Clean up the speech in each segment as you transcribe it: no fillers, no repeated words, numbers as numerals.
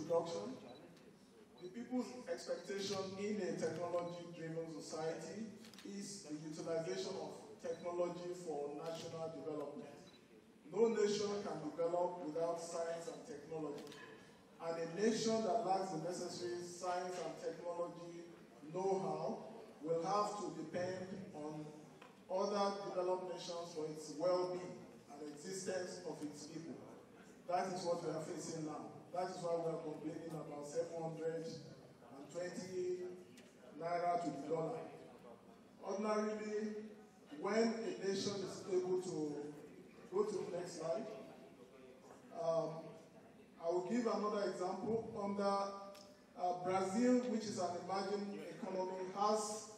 introduction. The people's expectation in a technology-driven society is the utilization of technology for national development. No nation can develop without science and technology. And a nation that lacks the necessary science and technology know-how will have to depend on other developed nations for its well-being and existence of its people. That is what we are facing now. That is why we are complaining about 720 naira to the dollar. Ordinarily, when a nation is able to go to the next slide, I will give another example. Under Brazil, which is an emerging economy, has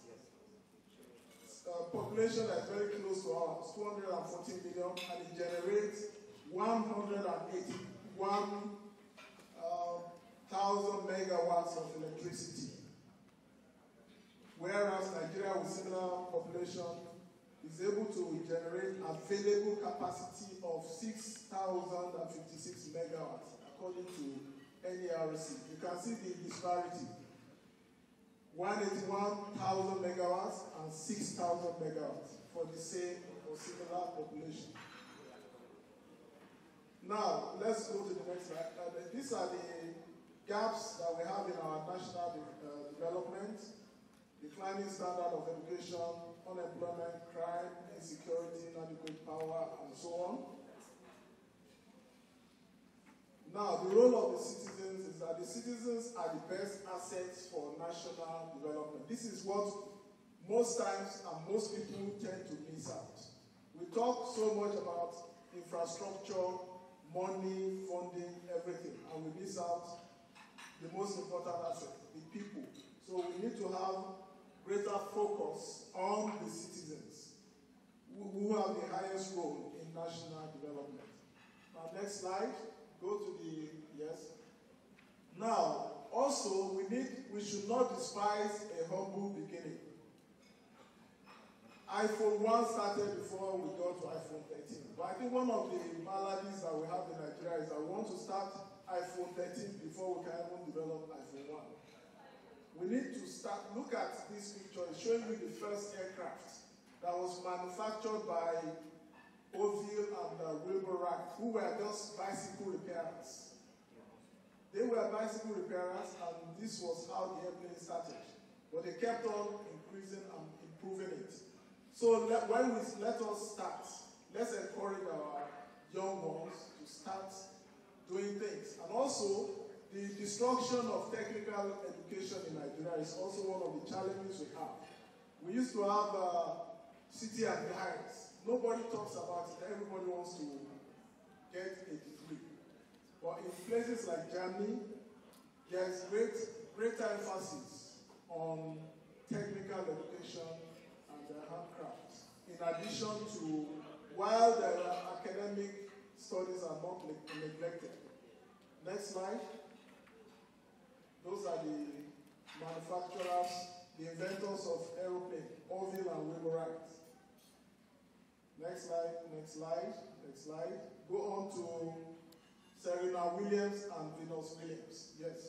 a population that is very close to ours, 214 million, and it generates 181,000 megawatts of electricity. Whereas Nigeria, with similar population, is able to generate available capacity of 6,056 megawatts, according to NHIA. You can see the disparity. 181,000 megawatts and 6,000 megawatts for the same or similar population. Now, let's go to the next slide. These are the gaps that we have in our national development: declining standard of education, unemployment, crime, insecurity, inadequate power, and so on. Now, the role of the citizens is that the citizens are the best assets for national development. This is what most times and most people tend to miss out. We talk so much about infrastructure, money, funding, everything, and we miss out the most important asset, the people. So we need to have greater focus on the citizens who have the highest role in national development. Now, next slide. Go to the, yes. Now, also, we should not despise a humble beginning. iPhone 1 started before we got to iPhone 13. But I think one of the maladies that we have in Nigeria is that we want to start iPhone 13 before we can even develop iPhone 1. We need to start, look at this picture, it's showing you the first aircraft that was manufactured by Ovil and Wilbur Wright, who were just bicycle repairers. They were bicycle repairers, and this was how the airplane started. But they kept on increasing and improving it. So let us start, let's encourage our young ones to start doing things. And also, the destruction of technical education in Nigeria is also one of the challenges we have. We used to have city and behinds. Nobody talks about it. Everybody wants to get a degree. But in places like Germany, there's greater emphasis on technical education and handcrafts. In addition to, while the academic studies are not neglected. Next slide. Those are the manufacturers, the inventors of aeroplane, Orville and Wilbur Wright. Next slide, next slide, next slide. Go on to Serena Williams and Venus Williams. Yes,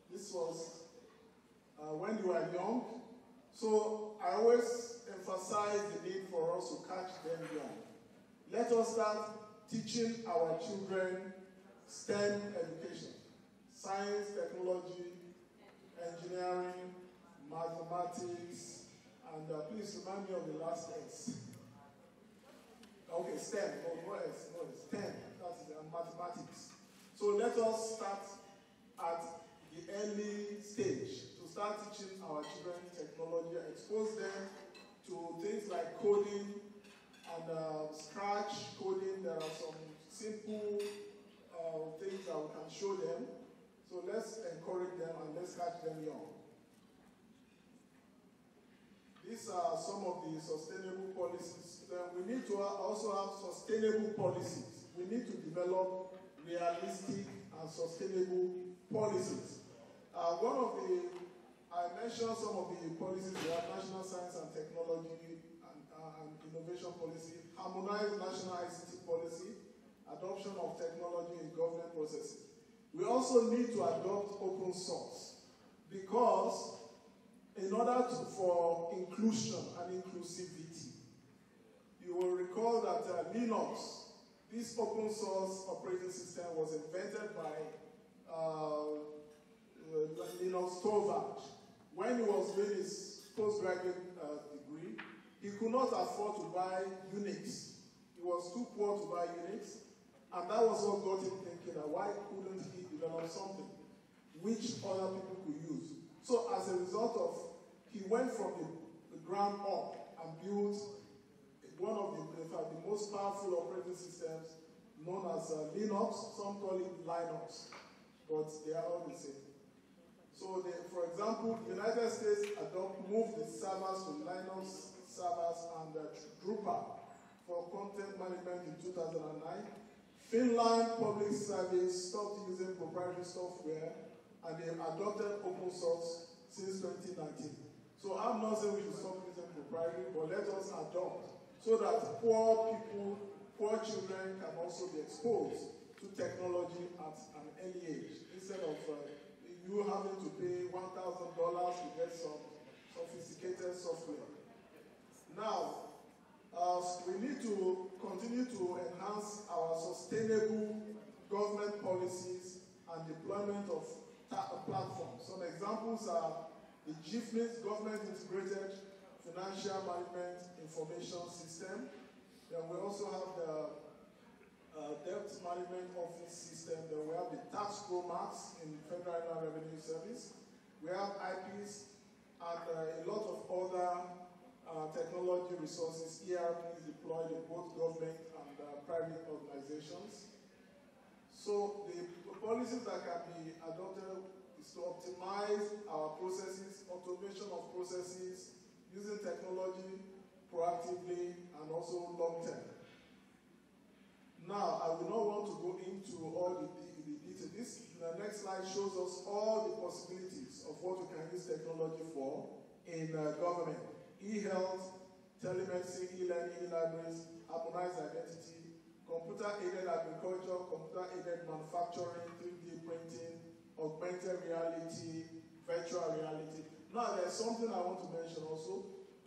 this was when you were young. So I always emphasize the need for us to catch them young. Let us start teaching our children STEM education: science, technology, engineering, mathematics, and please remind me of the last S. Okay, STEM, no S, STEM, that is mathematics. So let us start at the early stage to start teaching our children technology, expose them to things like coding and Scratch coding. There are some simple things that we can show them. So let's encourage them and let's catch them young. These are some of the sustainable policies. We need to also have sustainable policies. We need to develop realistic and sustainable policies. I mentioned some of the policies. We have National Science and Technology and Innovation Policy, Harmonized National ICT Policy, Adoption of Technology in Government Processes. We also need to adopt open source because in order for inclusion and inclusivity, you will recall that Linux, this open source operating system, was invented by Linus Torvalds. When he was doing his postgraduate degree, he could not afford to buy Unix. He was too poor to buy Unix, and that was what got him thinking that why couldn't he develop something which other people could use. So as a result of, he went from the ground up and built one of the most powerful operating systems known as Linux. Some call it Linux, but they are all the same. So, for example, the United States moved the servers to Linux servers and Drupal for content management in 2009. Finland Public Service stopped using proprietary software and they adopted open source since 2019. So I'm not saying we should stop using proprietary, but let us adopt so that poor people, poor children can also be exposed to technology at an early age instead of you having to pay $1,000 to get some sophisticated software. Now, we need to continue to enhance our sustainable government policies and deployment of platforms. Some examples are the GIFNIS, Government Integrated Financial Management Information System. Then we also have the Debt Management Office System. Then we have the Tax Pro-Max in Federal Inland Revenue Service. We have IPs and a lot of other technology resources, ERPs deployed in both government and private organizations. So the policies that can be adopted is to optimize our processes, automation of processes, using technology proactively and also long term. Now, I will not want to go into all the details. The next slide shows us all the possibilities of what we can use technology for in government. E-health, telemedicine, e-learning, e-libraries, harmonized identity, computer-aided agriculture, computer-aided manufacturing, 3D printing, augmented reality, virtual reality. Now, there's something I want to mention also.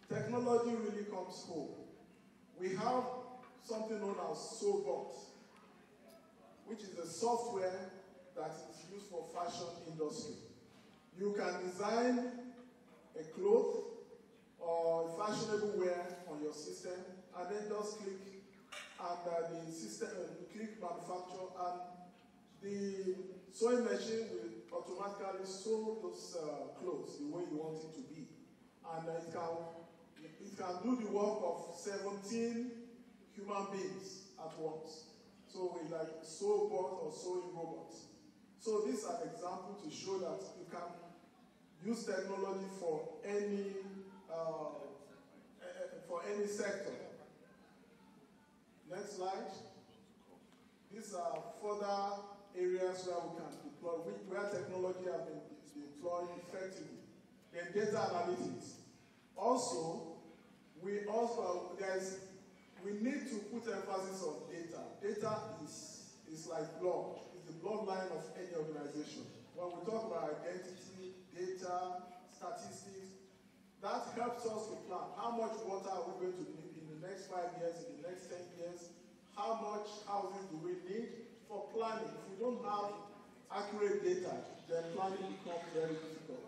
Technology really comes home. We have something known as Sobot, which is a software that is used for fashion industry. You can design a cloth or fashionable wear on your system, and then just click, and the system click manufacture, and the sewing machine will automatically sew those clothes the way you want it to be, and it can do the work of 17 human beings at once. So we like sew bot or sewing robots. So this is an example to show that you can use technology for any sector. Next slide. These are further areas where we can deploy, where technology has been deployed effectively. Then data analytics. Also, we need to put emphasis on data. Data is like blood. It's the bloodline of any organization. When we talk about identity, data, statistics, that helps us to plan. How much water are we going to need in the next 5 years, in the next 10 years? How much houses do we need for planning? If we don't have accurate data, then planning becomes very difficult.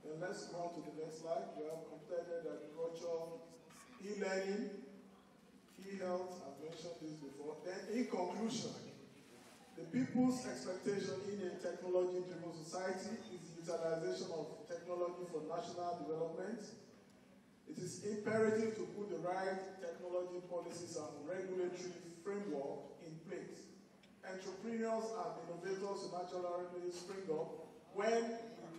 Then let's go on to the next slide. We have computer-aided agriculture, e-learning, e-health. I've mentioned this before. Then in conclusion, the people's expectation in a technology-driven society is the utilization of technology for national development. It is imperative to put the right technology policies and regulatory framework in place. Entrepreneurs and innovators naturally spring up when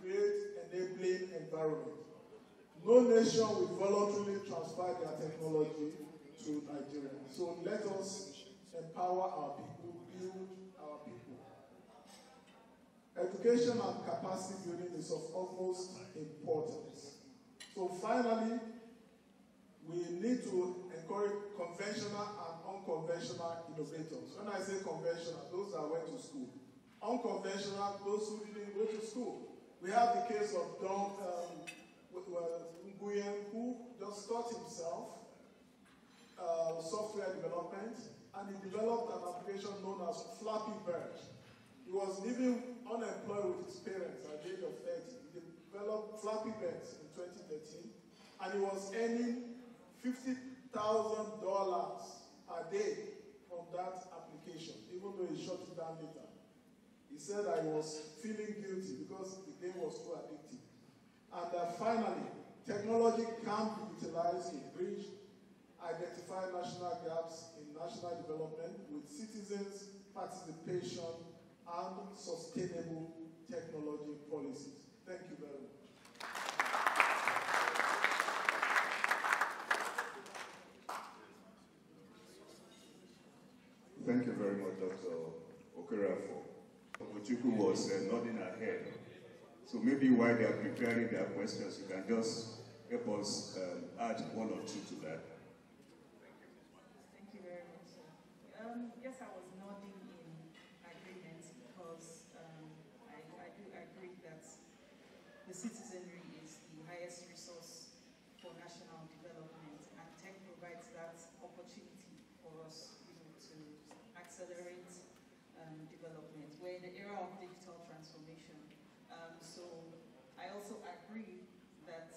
we create enabling environment. No nation will voluntarily transfer their technology to Nigeria. So let us empower our people, build our people. Education and capacity building is of utmost importance. So finally, we need to encourage conventional and unconventional innovators. When I say conventional, those that went to school. unconventional, those who didn't go to school. We have the case of Don Nguyen, who just taught himself software development, and he developed an application known as Flappy Bird. He was living unemployed with his parents at the age of 30. He developed Flappy Bird in 2013, and he was earning $50,000 a day from that application, even though he shut it down later. He said I was feeling guilty because the game was too addictive. And finally, technology can be utilized to bridge, identify national gaps in national development with citizens' participation and sustainable technology policies. Thank you very much. Thank you very much, Dr. Okereafor. Ochuku was nodding her head. So maybe while they are preparing their questions, you can just help us add one or two to that. Thank you very much, sir. Yes, I was nodding in agreement because I do agree that the citizenry is the highest resource for national development, and tech provides that opportunity for us, to accelerate development. We're in the era of digital transformation. So I also agree that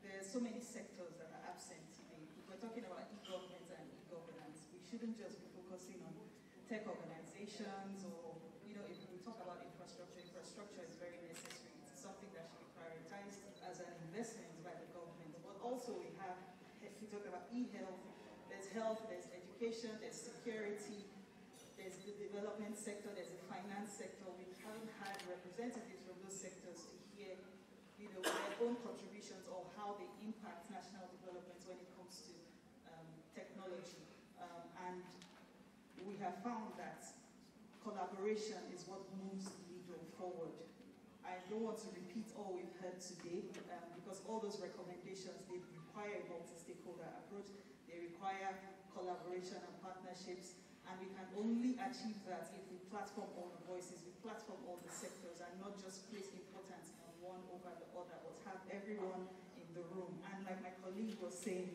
there's so many sectors that are absent today. If we're talking about e-government and e-governance, we shouldn't just be focusing on tech organizations, or, if we talk about infrastructure, infrastructure is very necessary. It's something that should be prioritized as an investment by the government. But also we talk about e-health, there's education, there's security, there's the development sector, there's the finance sector. We haven't had representatives from those sectors to hear, their own contributions or how they impact national development when it comes to technology. And we have found that collaboration is what moves the needle forward. I don't want to repeat all we've heard today, because all those recommendations, they require a multi-stakeholder approach. They require collaboration and partnerships, and we can only achieve that if we platform all the voices, we platform all the sectors, and not just place importance on one over the other, but have everyone in the room. And like my colleague was saying,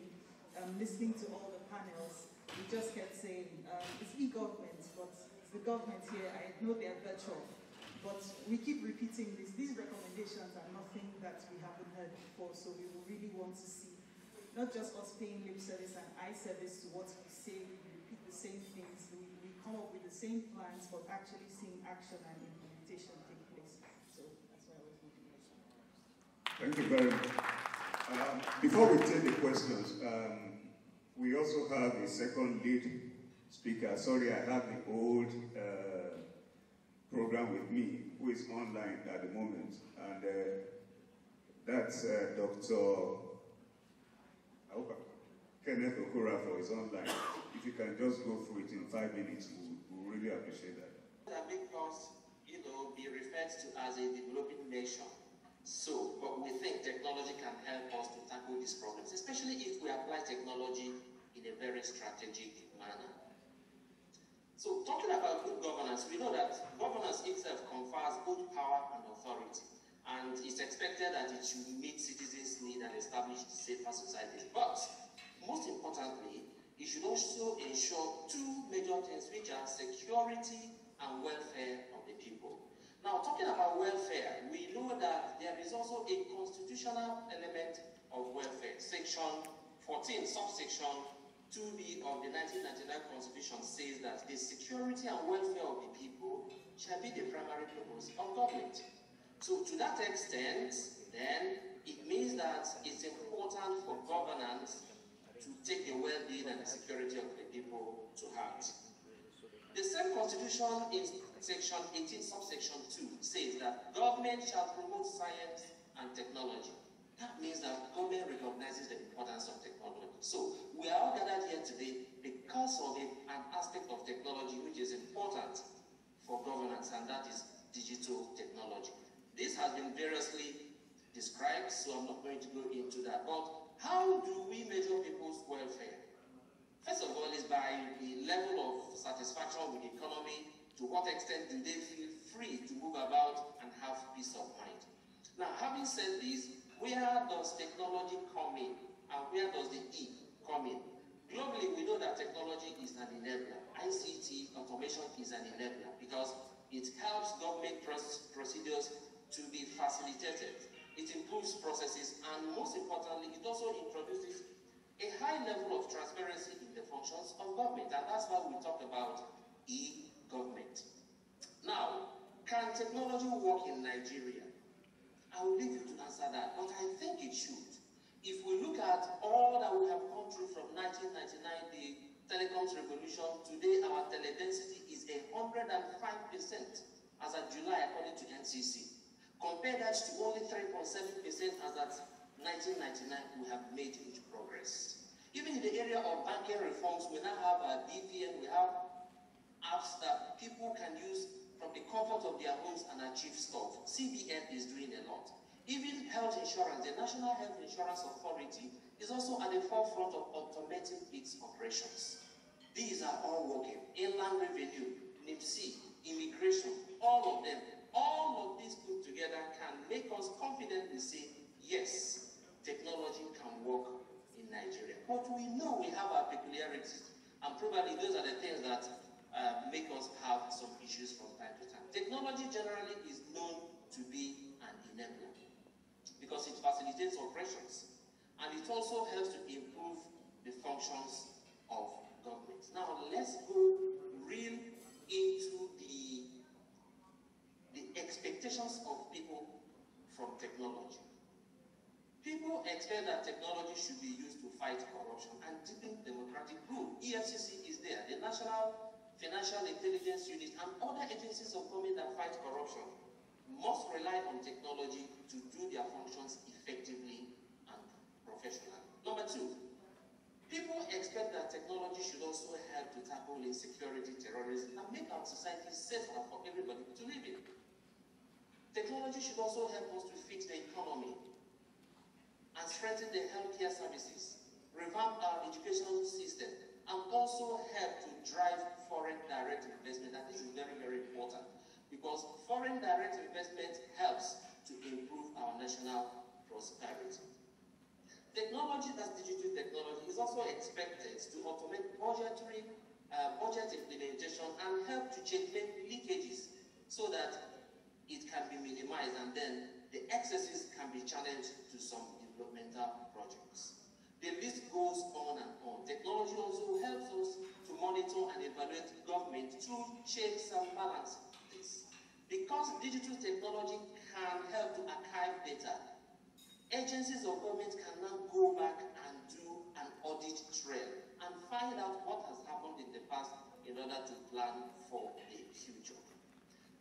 listening to all the panels, we just kept saying, it's e-government, but it's the government here. I know they're virtual, but we keep repeating this. These recommendations are nothing that we haven't heard before, so we will really want to see not just us paying lip service and eye service to what we say, we repeat the same things, we come up with the same plans, but actually seeing action and implementation take place. So that's why I was looking at it. Thank you very much. Before we take the questions, we also have a second lead speaker. Sorry, I have the old program with me, who is online at the moment, and that's Dr. Kenneth is online. If you can just go through it in 5 minutes, we'll really appreciate that. That make us, be referred to as a developing nation. So, but we think technology can help us to tackle these problems, especially if we apply technology in a very strategic manner. So, talking about good governance, we know that governance itself confers both power and authority, and it's expected that it should meet citizens' needs and establish safer societies. But most importantly, it should also ensure two major things, which are security and welfare of the people. Now, talking about welfare, we know that there is also a constitutional element of welfare. Section 14, subsection 2B of the 1999 Constitution says that the security and welfare of the people shall be the primary purpose of government. So, to that extent, then, it means that it's important for governance to take the well-being and the security of the people to heart. The same constitution in section 18, subsection 2 says that government shall promote science and technology. That means that government recognizes the importance of technology. So we are all gathered here today because of an aspect of technology which is important for governance, and that is digital technology. This has been variously described, so I'm not going to go into that. But how do we measure people's welfare? First of all, is by the level of satisfaction with the economy To what extent do they feel free to move about and have peace of mind? Now, having said this, where does technology come in and where does the E come in? Globally, we know that technology is an enabler. ICT, automation is an enabler because it helps government procedures to be facilitated. It improves processes, and most importantly, it also introduces a high level of transparency in the functions of government, and that's why we talk about e-government. Now, can technology work in Nigeria? I will leave you to answer that, but I think it should. If we look at all that we have gone through from 1999, the telecoms revolution, today our teledensity is 105% as of July according to NCC. Compare that to only 3.7% as at 1999, we have made huge progress. Even in the area of banking reforms, we now have a BVN, we have apps that people can use from the comfort of their homes and achieve stuff. CBN is doing a lot. Even health insurance, the National Health Insurance Authority is also at the forefront of automating its operations. These are all working. Inland revenue, NIPC, immigration, all of them. All of these put together can make us confidently say, yes, technology can work in Nigeria. But we know we have our peculiarities, and probably those are the things that make us have some issues from time to time. Technology generally is known to be an enabler because it facilitates operations, and it also helps to improve the functions of government. Now, let's go real into the expectations of people from technology. People expect that technology should be used to fight corruption and deepen democratic rule. EFCC is there, the National Financial Intelligence Unit, and other agencies of government that fight corruption must rely on technology to do their functions effectively and professionally. Number two, people expect that technology should also help to tackle insecurity, terrorism, and make our society safer for everybody to live in. Technology should also help us to fix the economy and strengthen the healthcare services, revamp our educational system, and also help to drive foreign direct investment. And this is very, very important because foreign direct investment helps to improve our national prosperity. Technology, as digital technology, is also expected to automate budget implementation and help to checkmate leakages so that it can be minimized and then the excesses can be channeled to some developmental projects. The list goes on and on. Technology also helps us to monitor and evaluate government through checks and balances. Because digital technology can help to archive data, agencies of government can now go back and do an audit trail and find out what has happened in the past in order to plan for the future.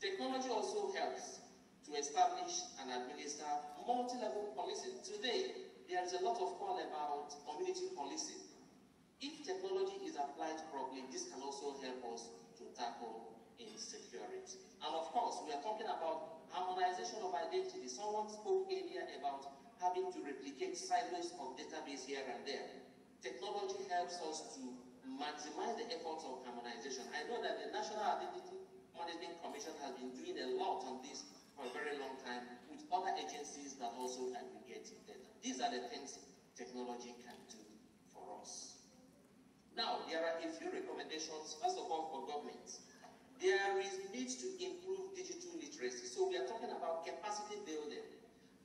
Technology also helps to establish and administer multi-level policing. Today, there is a lot of call about community policing. If technology is applied properly, this can also help us to tackle insecurity. And of course, we are talking about harmonization of identity. Someone spoke earlier about having to replicate silos of database here and there. Technology helps us to maximize the efforts of harmonization. I know that the National Identity Management Commission has been doing a lot on this for a very long time with other agencies that also aggregate data. These are the things technology can do for us. Now, there are a few recommendations, first of all, for governments. There is need to improve digital literacy. So we are talking about capacity building.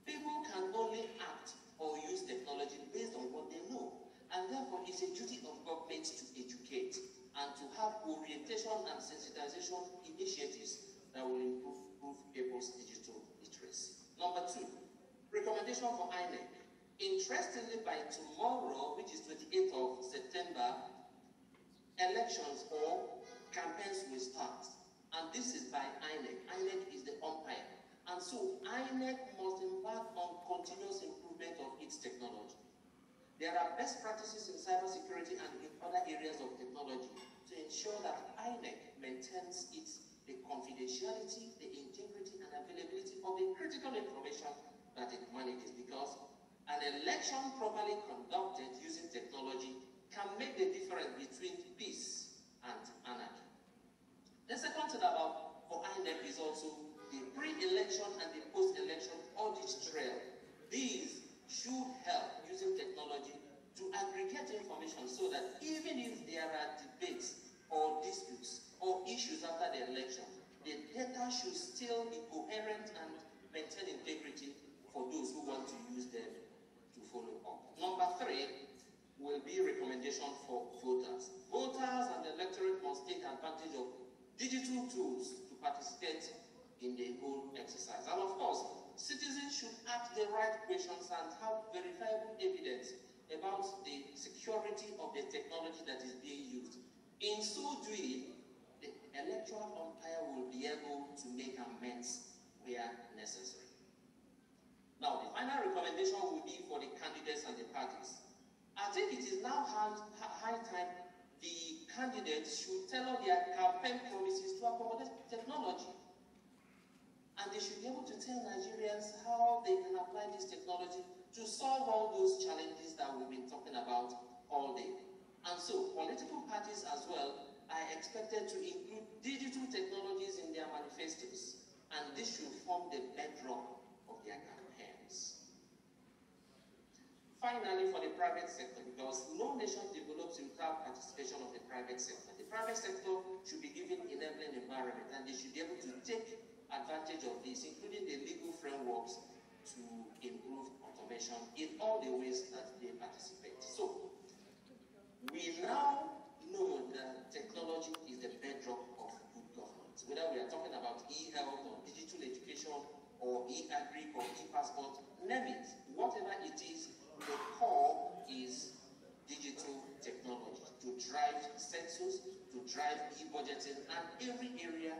People can only act or use technology based on what they know. And therefore, it's a duty of government to educate and to have orientation and sensitization initiatives that will improve people's digital literacy. Number two, recommendation for INEC. Interestingly, by tomorrow, which is 28th of September, elections or campaigns will start. And this is by INEC. INEC is the umpire. And so INEC must embark on continuous improvement of its technology. There are best practices in cybersecurity and in other areas of technology to ensure that INEC maintains the confidentiality, the integrity, and availability of the critical information that it manages, because an election properly conducted using technology can make the difference between peace and anarchy. The second thing about in the whole exercise. And of course, citizens should ask the right questions and have verifiable evidence about the security of the technology that is being used. In so doing, the electoral umpire will be able to make amends where necessary. Now, the final recommendation will be for the candidates and the parties. I think it is now high time the candidates should tell their campaign promises to accommodate technology. And they should be able to tell Nigerians how they can apply this technology to solve all those challenges that we've been talking about all day. And so, political parties as well are expected to include digital technologies in their manifestos, and this should form the bedrock of their campaigns. Finally, for the private sector, because no nation develops without participation of the private sector. The private sector should be given enabling environment, and they should be able to take advantage of this, including the legal frameworks to improve automation in all the ways that they participate. So, we now know that technology is the bedrock of good governance. Whether we are talking about e-health or digital education or e-agri or e-passport, name it, whatever it is, the core is digital technology to drive census, to drive e-budgeting, and every area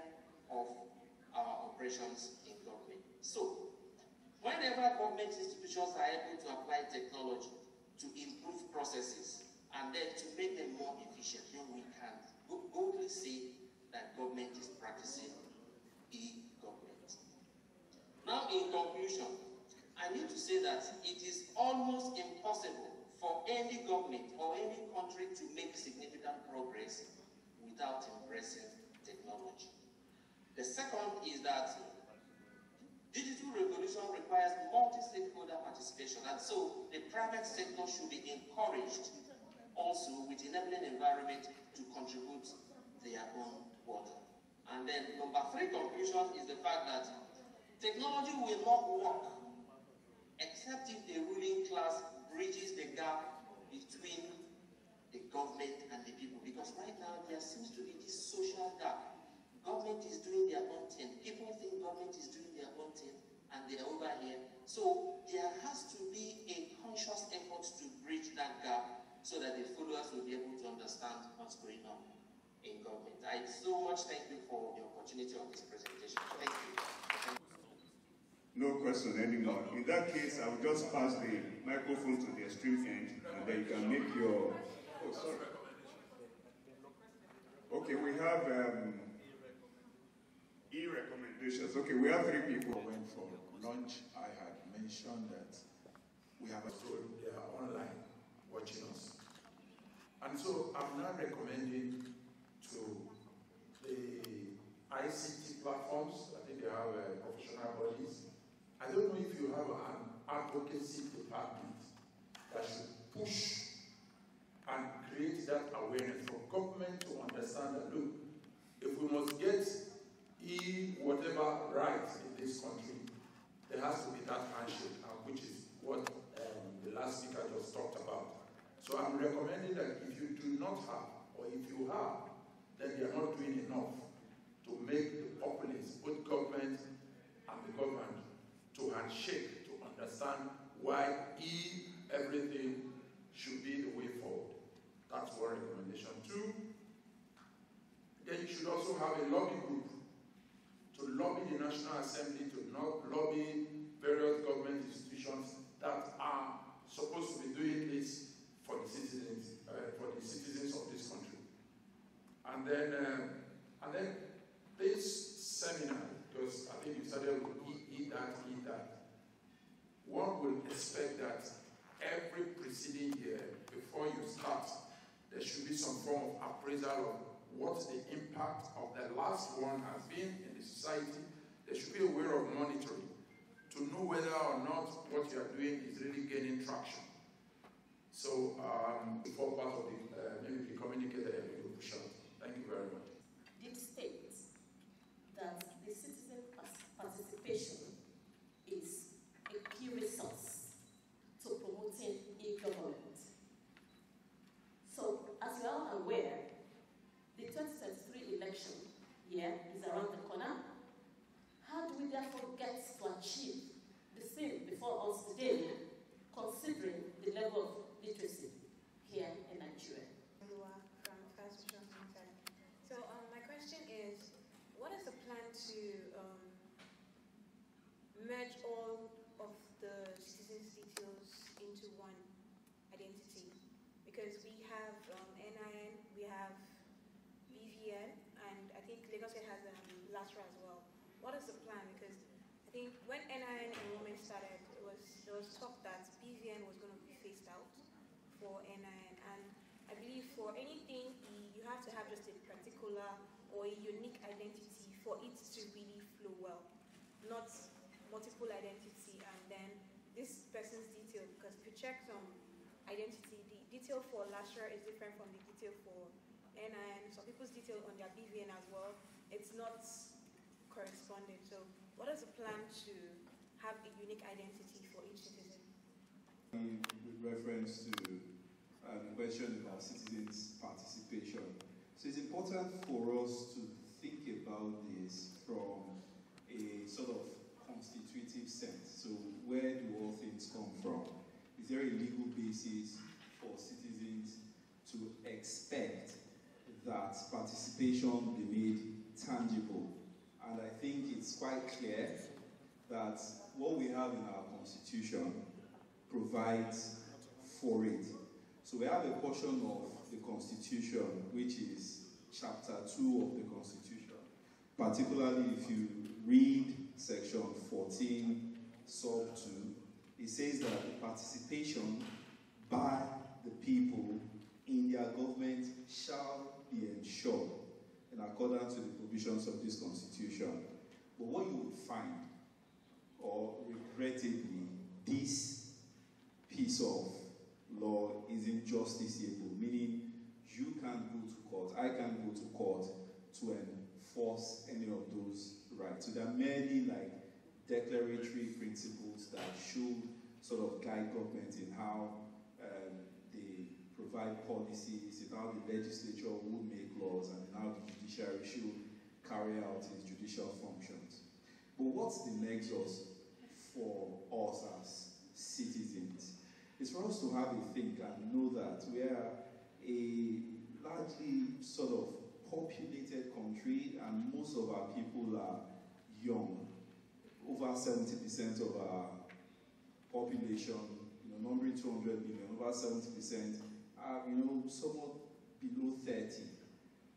of our operations in government. So, whenever government institutions are able to apply technology to improve processes and then to make them more efficient, then we can boldly say that government is practicing e-government. Now, in conclusion, I need to say that it is almost impossible for any government or any country to make significant progress without embracing technology. The second is that digital revolution requires multi-stakeholder participation, and so the private sector should be encouraged also with enabling environment to contribute their own quota. And then number 3 conclusion is the fact that technology will not work except if the ruling class bridges the gap between the government and the people. Because right now there seems to be this social gap. Government is doing their own thing. People think government is doing their own thing and they are over here. So there has to be a conscious effort to bridge that gap so that the followers will be able to understand what's going on in government. I so much thank you for the opportunity of this presentation. Thank you. No question anymore. In that case, I will just pass the microphone to the extreme end, and then you can make your... Oh, sorry. Okay, we have e-recommendations. Okay, we have 3 people. Went for lunch. I had mentioned that we have a tool. They are online watching us. And so I'm now recommending to the ICT platforms. I think they have professional bodies. I don't know if you have an advocacy department that should push and create that awareness for government to understand that, look, if we must get whatever rights in this country, there has to be that handshake, which is what the last speaker just talked about. So I'm recommending that if you do not have, or if you have, then they are not doing enough to make the populace, both government and the government, to handshake, to understand why everything should be the way forward. That's one recommendation. 2, then you should also have a lobby group to lobby the National Assembly, to lobby various government institutions that are supposed to be doing this for the citizens of this country. And then this seminar, because I think you started with eat that. One would expect that every preceding year, before you start, there should be some form of appraisal of what the impact of the last one has been in the society. There should be a way of monitoring to know whether or not what you are doing is really gaining traction. So, before part of the maybe communicated every push out. Thank you very much. It states that the citizen participation is a key resource to promoting e-government. So, as you are all aware, the 2023 election year is around the corner. How therefore get to achieve the same before us today, considering the level of literacy here in Nigeria? So my question is, what is the plan to merge all of the citizens' details into one identity? Because we have NIN, we have BVN, and I think Lagos State has LASRA as well. What is the plan? Because I think when NIN enrollment started, there was talk that BVN was going to be phased out for NIN, and I believe for anything, you have to have just a particular or a unique identity for it to really flow well, not multiple identity and then this person's detail. Because if you check some identity, the detail for LASRA is different from the detail for NIN. Some people's detail on their BVN as well, it's not corresponding. So what is the plan to have a unique identity for each citizen? With reference to the question about citizens' participation. So it's important for us to think about this from a sort of constitutive sense. So where do all things come from? Is there a legal basis for citizens to expect that participation be made tangible? And I think it's quite clear that what we have in our constitution provides for it. So we have a portion of the Constitution, which is Chapter 2 of the Constitution. Particularly if you read Section 14, Sub 2, it says that the participation by the people in their government shall be ensured in accordance with the provisions of this Constitution. But what you would find, or regrettably, this piece of law isn't justiciable, meaning you can't go to court, I can't go to court to enforce any of those rights. So they're merely like declaratory principles that should sort of guide government in how they provide policies, in how the legislature will make laws, and in how the judiciary should carry out its judicial functions. But what's the nexus for us as citizens? It's for us to have a think and know that we are a largely sort of populated country, and most of our people are young. Over 70% of our population, numbering 200 million, over 70% are, somewhat below 30.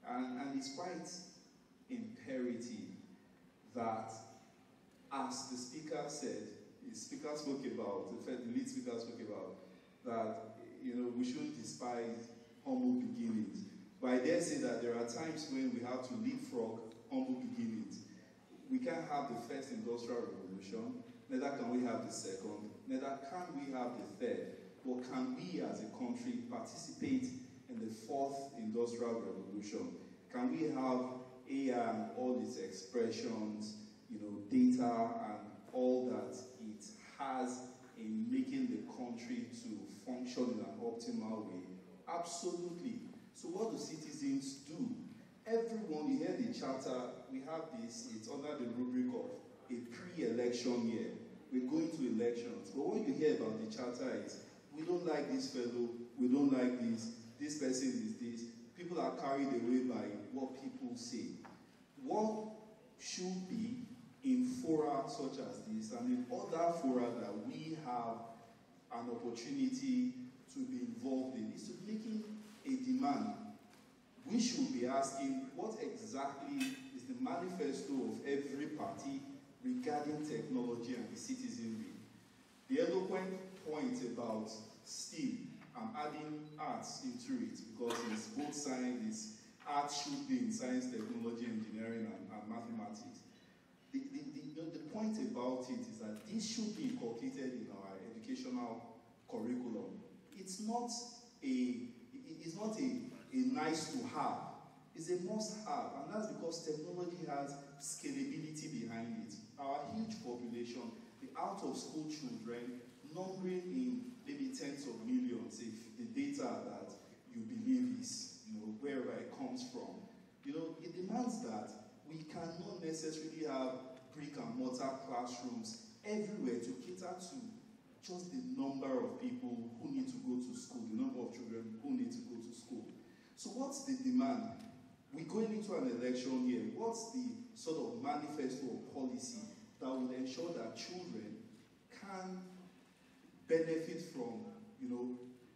And it's quite imperative that, as the speaker said, the speaker spoke about, in fact, the lead speaker spoke about, that, we shouldn't despise humble beginnings. But I dare say that there are times when we have to leapfrog humble beginnings. We can't have the first industrial revolution, neither can we have the second, neither can we have the third. But can we as a country participate in the fourth industrial revolution? Can we have AI and all its expressions, data and all that it has in making the country to function in an optimal way? Absolutely. So what do citizens do? Everyone, you hear the charter, we have this, it's under the rubric of a pre-election year. We're going to elections. But what you hear about the charter is, we don't like this fellow, we don't like this person is this. People are carried away by what people say. What should be in fora such as this, and in other fora that we have an opportunity to be involved in, is to be making a demand. We should be asking, what exactly is the manifesto of every party regarding technology and the citizenry? The eloquent point about STEAM, I'm adding arts into it because it's both science, art should be in science, technology, engineering, and mathematics. The point about it is that this should be inculcated in our educational curriculum. It's not a nice to have. It's a must have, and that's because technology has scalability behind it. Our huge population, the out of school children, numbering in maybe tens of millions, if the data that you believe is, wherever it comes from, it demands that we cannot necessarily have brick and mortar classrooms everywhere to cater to just the number of people who need to go to school, the number of children who need to go to school. So what's the demand? We're going into an election year. What's the sort of manifesto or policy that will ensure that children can benefit from,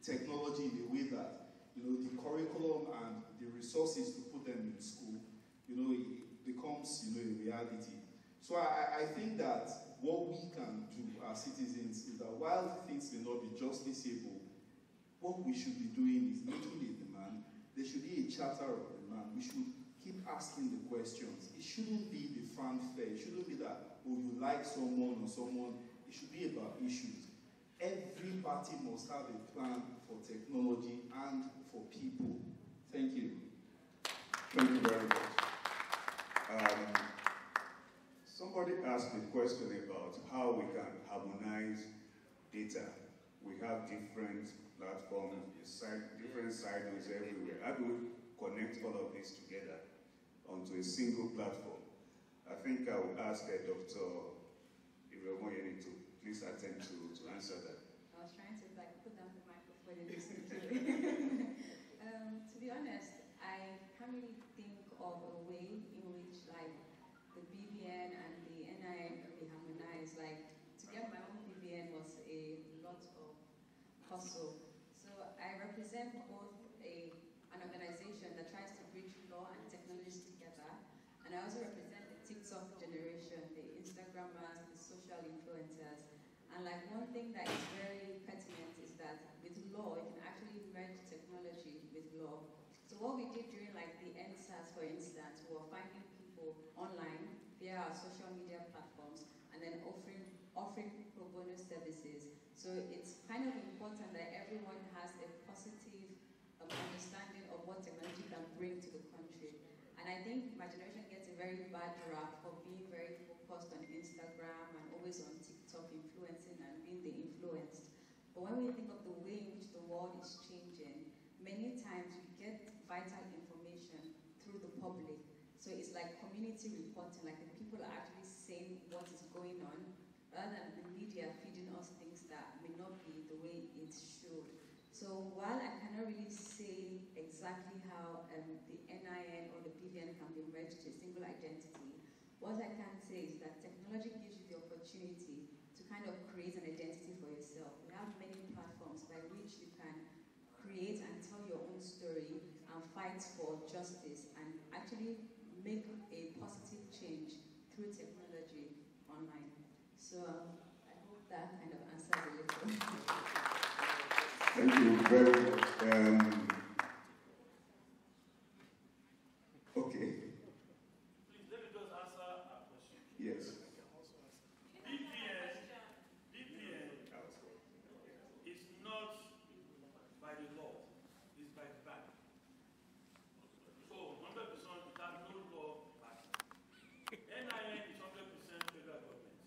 technology in a way that, the curriculum and the resources to put them in school, it becomes, a reality. So I think that what we can do as citizens is that while things may not be justiciable, what we should be doing is making a demand. There should be a charter of demand. We should keep asking the questions. It shouldn't be the fanfare. It shouldn't be that, you like someone or someone. It should be about issues. Every party must have a plan for technology and for people. Thank you. Thank you very much. Somebody asked a question about how we can harmonize data. We have different platforms, different silos everywhere. How do we connect all of this together onto a single platform? I think I will ask Dr. Egovernment to please attend to answer that. I was trying to put down the microphone and listen to it. To be honest, I can't really think of a way in which the BVN and the NIA can be harmonized. To get my own BVN was a lot of hustle. So I represent both an organization that tries to bridge law and technology together, and I also represent the TikTok generation, the Instagrammers, the social influencers. And one thing that is very pertinent is that with law, you can actually merge technology with law. So what we did during the NSAS, for instance, we were finding people online via our social media platforms and then offering pro bono services. So it's kind of important that everyone has a positive understanding of what technology can bring to the country. And I think my generation gets a very bad rap for being very focused on Instagram and always on TikTok influencing and being the influenced. But when we think of the way in which the world is changing, many times we get vital information through the public. So it's like community reporting, the people are actually saying what is going on, rather than the media feeding us things that may not be the way it should. So while I cannot really say exactly how the NIN or the BVN can be merged to a single identity, what I can say is that technology gives you the opportunity to kind of create an identity for yourself. We have many platforms by which you can create and tell your own story and fight for justice and actually make a positive change through technology online. So I hope that kind of answers a little. Thank you very much. Okay. Please, let me just answer a question. Yes. BVN is not by the law, it's by the bank. So 100% it has no law backing. NIN is 100% federal government.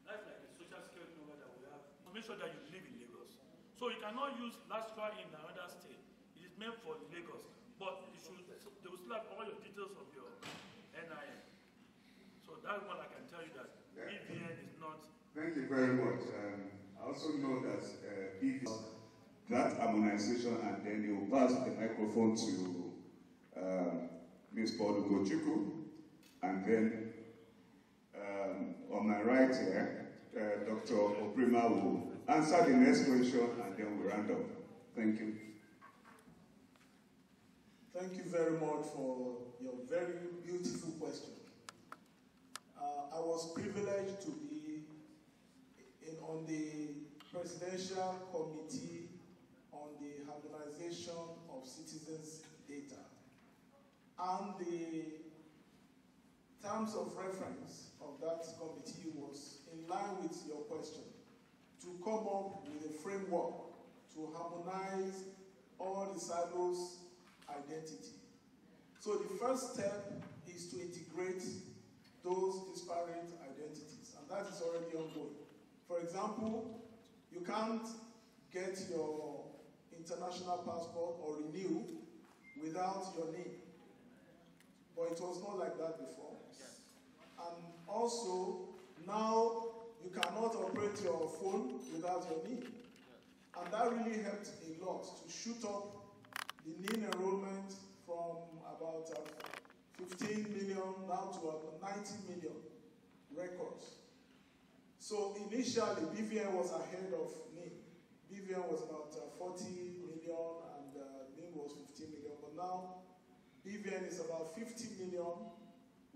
That's like a social security number that we have to make sure that you live in Lagos. So you cannot use Lastra in another state. It is meant for Lagos, but they will still have all your details of your NIN. So that's what I can tell you, that BVN is not. Thank you very much. I also know that if that harmonization, and then you will pass the microphone to Ms. Okereafor, and then on my right here, Dr. Obrimah will answer the next question, and then we'll round up. Thank you. Thank you very much for your very beautiful question. I was privileged to be on the Presidential Committee on the Harmonization of Citizens' Data. And the terms of reference of that committee was in line with your question, to come up with a framework to harmonize all the silos' identity. So the first step is to integrate those disparate identities, and that is already ongoing. For example, you can't get your international passport or renew without your name. But it was not like that before. And also, now you cannot operate your phone without your NIN. And that really helped a lot to shoot up the NIN enrollment from about 15 million down to about 90 million records. So initially, BVN was ahead of NIN. BVN was about 40 million and NIN was 15 million. But now, BVN is about 50 million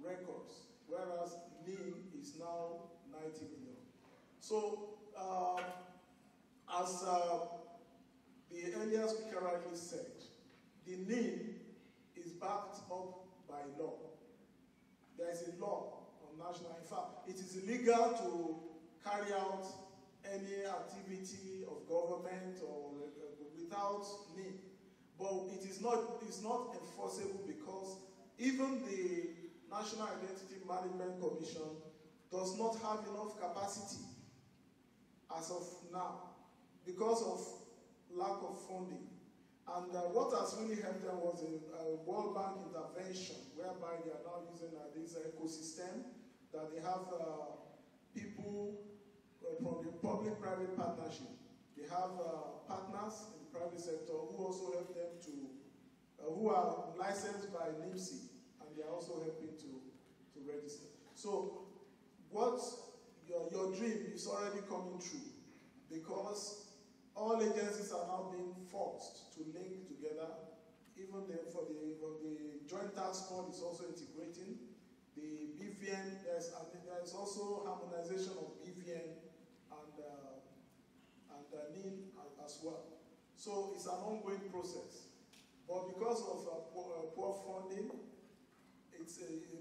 records, whereas NIN is now 90 million. So, as the earlier speaker rightly said, the NIN is backed up by law. There is a law on national. In fact, it is illegal to carry out any activity of government or without NIN. But it's not enforceable because even the National Identity Management Commission does not have enough capacity as of now because of lack of funding. And what has really helped them was a World Bank intervention whereby they are now using this ecosystem that they have people from the public-private partnership. They have partners in the private sector who also help them to, who are licensed by NIMC, and they are also helping to register. So what your dream is already coming true because all agencies are now being forced to link together. Even for the Joint Task Force is also integrating. The BVN, there's also harmonization of BVN and NIN as well. So it's an ongoing process. But because of poor funding, it's a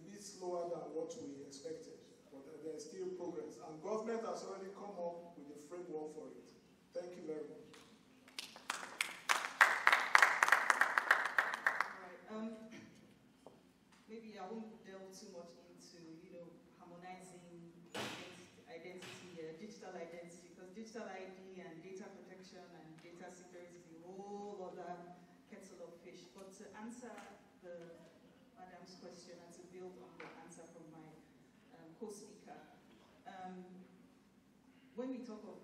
bit slower than what we expected. But there's still progress. And government has already come up with a framework for it. Thank you very much. All right. Maybe I won't delve too much into, harmonizing identity, digital identity, because digital ID and data protection and data security is a whole other kettle of fish. But to answer Madam's question and to build on the answer from my co-speaker, when we talk of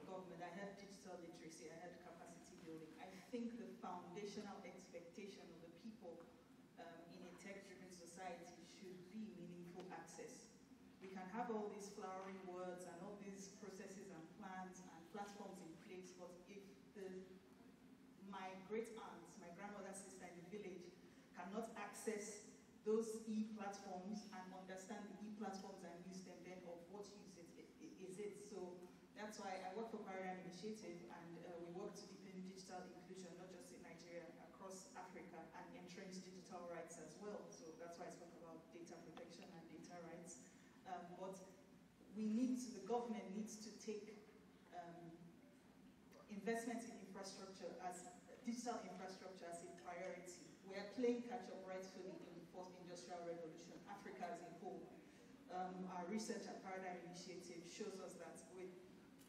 government, I had digital literacy, I had capacity building. I think the foundational expectation of the people in a tech-driven society should be meaningful access. We can have all these flowering words and all these processes and plans and platforms in place, but if my great-aunt, my grandmother's sister in the village cannot access those e-platforms and understand the e-platforms and use them, then of what use is it? So that's why I work for Paradigm Initiative, and we work to deepen digital inclusion, not just in Nigeria, across Africa, and entrench digital rights as well. So that's why I spoke about data protection and data rights. But the government needs to take investment in infrastructure digital infrastructure as a priority. We are playing catch-up rightfully in the fourth industrial revolution, Africa as a whole. Our research at Paradigm Initiative shows us that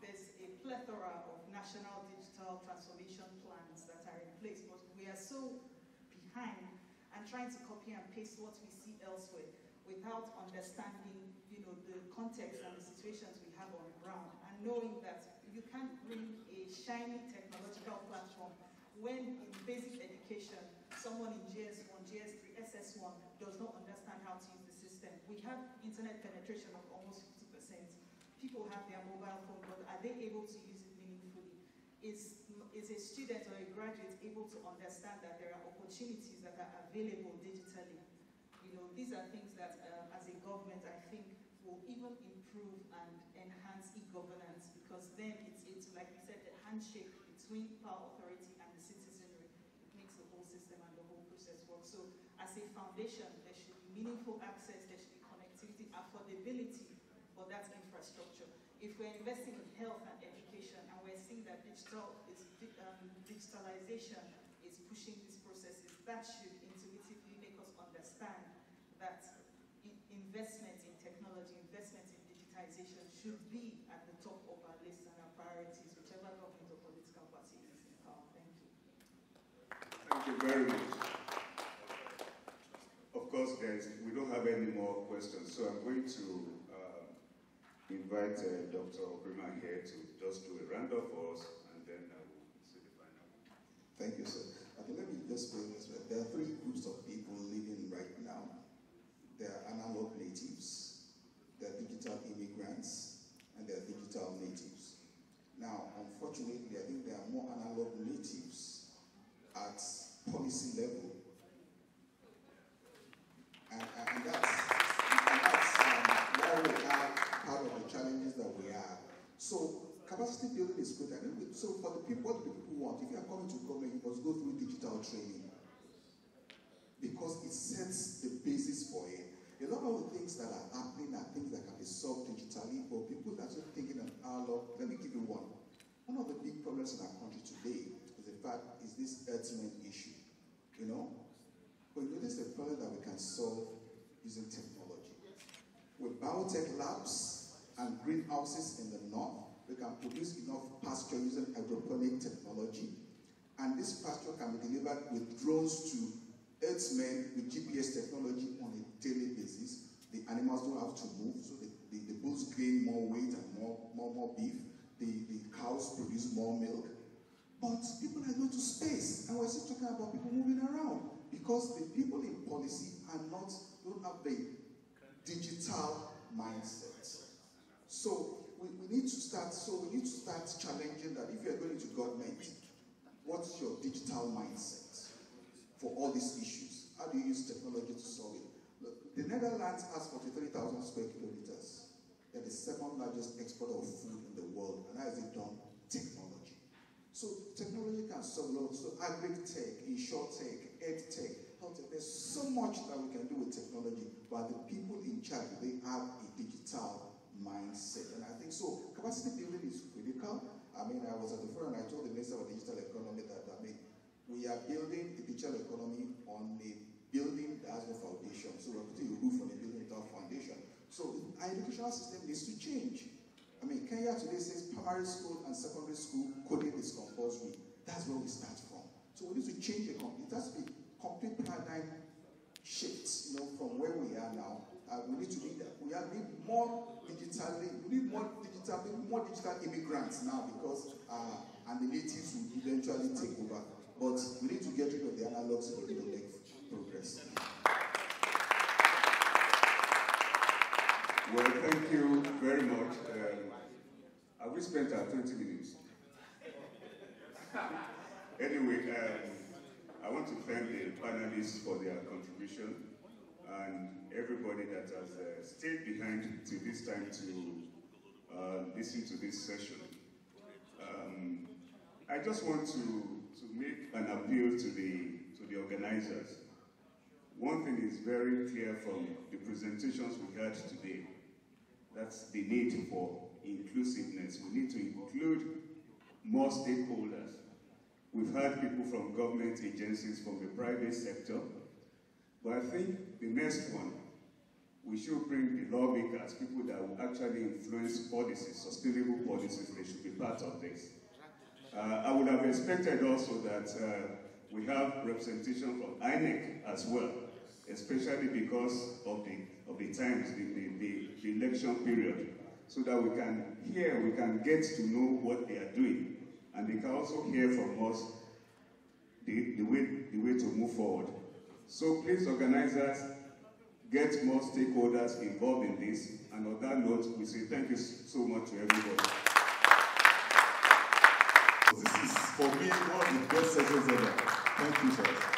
there's a plethora of national digital transformation plans that are in place, but we are so behind and trying to copy and paste what we see elsewhere without understanding, the context and the situations we have on the ground, and knowing that you can't bring a shiny technological platform when in basic education, someone in GS1, GS3, SS1 does not understand how to use the system. We have internet penetration of almost 50%. People have their mobile phone, but are they able to use it meaningfully? Is a student or a graduate able to understand that there are opportunities that are available digitally? These are things that, as a government, I think will even improve and enhance e-governance, because then it's like you said, the handshake between power authority and the citizenry. It makes the whole system and the whole process work. So as a foundation, there should be meaningful access, there should be connectivity, affordability, but that's infrastructure. If we're investing in health and education, and we're seeing that digitalization is pushing these processes, that should intuitively make us understand that investment in technology, investment in digitization should be at the top of our list and our priorities, whichever government or political party is in power. Thank you. Thank you very much. Of course, because we don't have any more questions, so I'm going to invite Dr. Obrimah here to just do a roundup for us, and then I will see the final. Thank you, sir. Okay, let me just put this right. There are three groups of people living right now. There are analog natives, there are digital immigrants, and there are digital natives. Now, unfortunately, I think there are more analog natives at policy level. And that's where we are part of the challenges that we have. So capacity building is good. So for the people, what do people want? If you are coming to government, you must go through digital training because it sets the basis for it. A lot of the things that are happening are things that can be solved digitally, but people are just thinking of analog. Let me give you one. One of the big problems in our country today is the fact is this earthman issue. You know, but you notice the problem that we can solve using technology. With biotech labs and greenhouses in the north, we can produce enough pasture using hydroponic technology, and this pasture can be delivered with drones to earthmen with GPS technology on a daily basis. The animals don't have to move, so the bulls gain more weight and more beef. The cows produce more milk. But people are going to space, and we're still talking about people moving around because the people in policy don't have the digital mindset. So we need to start challenging that. If you're going into government, what's your digital mindset for all these issues? How do you use technology to solve it? Look, the Netherlands has 43,000 square kilometers. They're the second largest exporter of food in the world, and how is it done? Technology. So technology can solve a lot. So agri-tech, insure-tech, ed-tech, health-tech. There's so much that we can do with technology, but the people in charge, they have a digital mindset. And I think so. Capacity building is critical. I mean, I was at the forum and I told the Minister of Digital Economy that, we are building a digital economy on a building that has no foundation. So we're putting a roof on a building without foundation. So our educational system needs to change. I mean, Kenya today says primary school and secondary school coding is compulsory. That's where we start from. So we need to change the complete. It has to be complete paradigm shifts, from where we are now. We need to need that. We need more digitally. We need more digital immigrants now because and the natives will eventually take over. But we need to get rid of the analogs so that we don't make progress. Well, thank you very much. Have we spent our 20 minutes? Anyway, I want to thank the panelists for their contribution and everybody that has stayed behind to this time to listen to this session. I just want to make an appeal to the organizers. One thing is very clear from the presentations we had today. That's the need for inclusiveness. We need to include more stakeholders. We've had people from government agencies, from the private sector, but I think the next one, we should bring the lawmakers, people that will actually influence policies, sustainable policies. They should be part of this. I would have expected also that we have representation from INEC as well, especially because of the times, the election period, so that we can get to know what they are doing, and they can also hear from us the way to move forward. So please, organizers, get more stakeholders involved in this, and on that note, we say thank you so much to everybody. This is, for me, one of the best sessions ever. Thank you, sir.